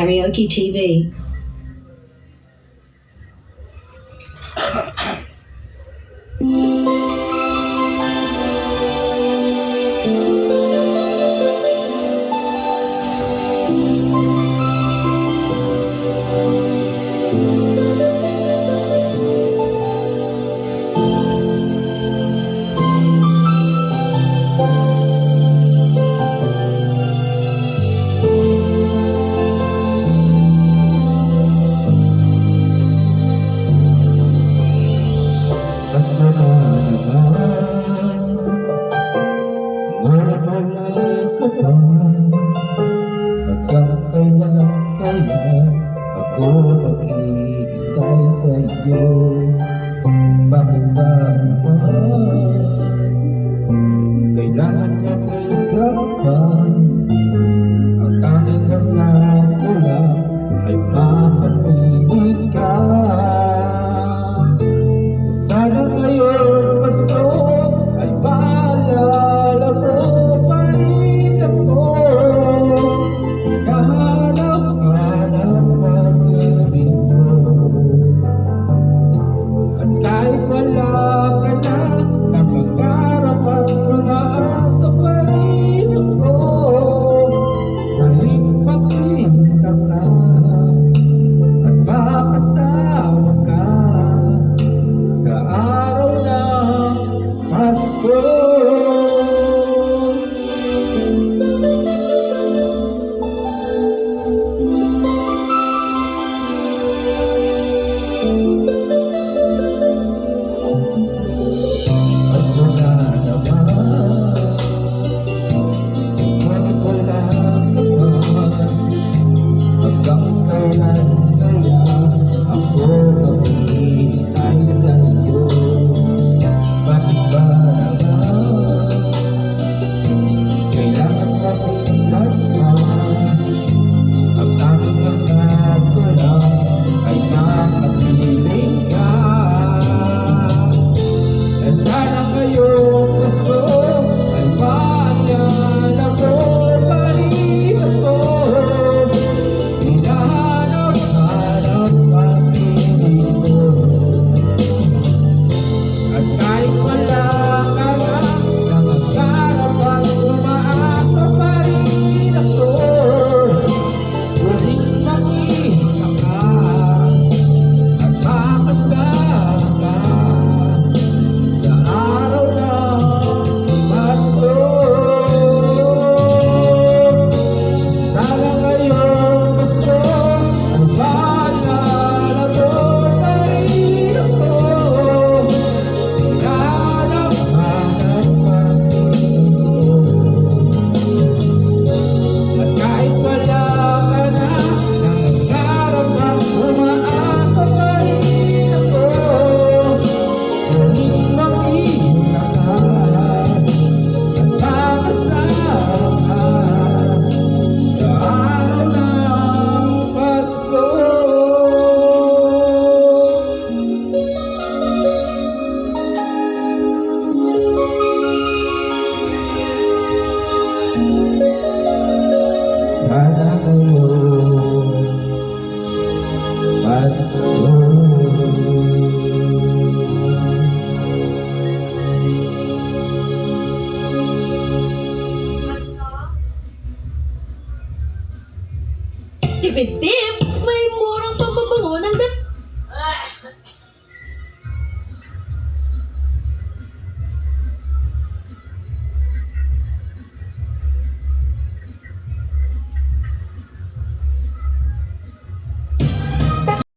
Karaoke TV. Hanggang kailan kaya ako maghihintay sa iyo? Bakit ba naman kailangan mo isang ka? Ang tanging hanap ko lang ay makapiling ka. Sana ngayon Pasko ay maalala mo pa rin ako. Hinahanap-hanap ang ibig mo. At kahit wala ka na, napangarap at umaasa pa rin ako. Muling makita ka at makasama ka sa araw ng Pasko. Pasko na naman, bakit wala ka ba? Hanggang kailan kaya ako maghihintay sa iyo? Bakit ba naman kailangan mag-isas ka? Ang tanging hanap ko lang ay makapiling ka. At sana ngayong Pasko ay maalala mo pa rin ako. Hinahanap-hanap ang ibig mo. At kahit wala ka na, nangangarap at umaasa pa rin ako. Muling makita ka at makasama ka sa araw ng Pasko. Sana ngayong Pasko ay maalala mo pa rin ako. Hinahanap-hanap ang ibig mo. At kahit wala ka na, nangangarap at umaasa pa rin ako. Muling makita ka at makasama ka sa araw ng Pasko. Sana ngayong Pasko. Tipid-tip! May murang pambabango ng damit!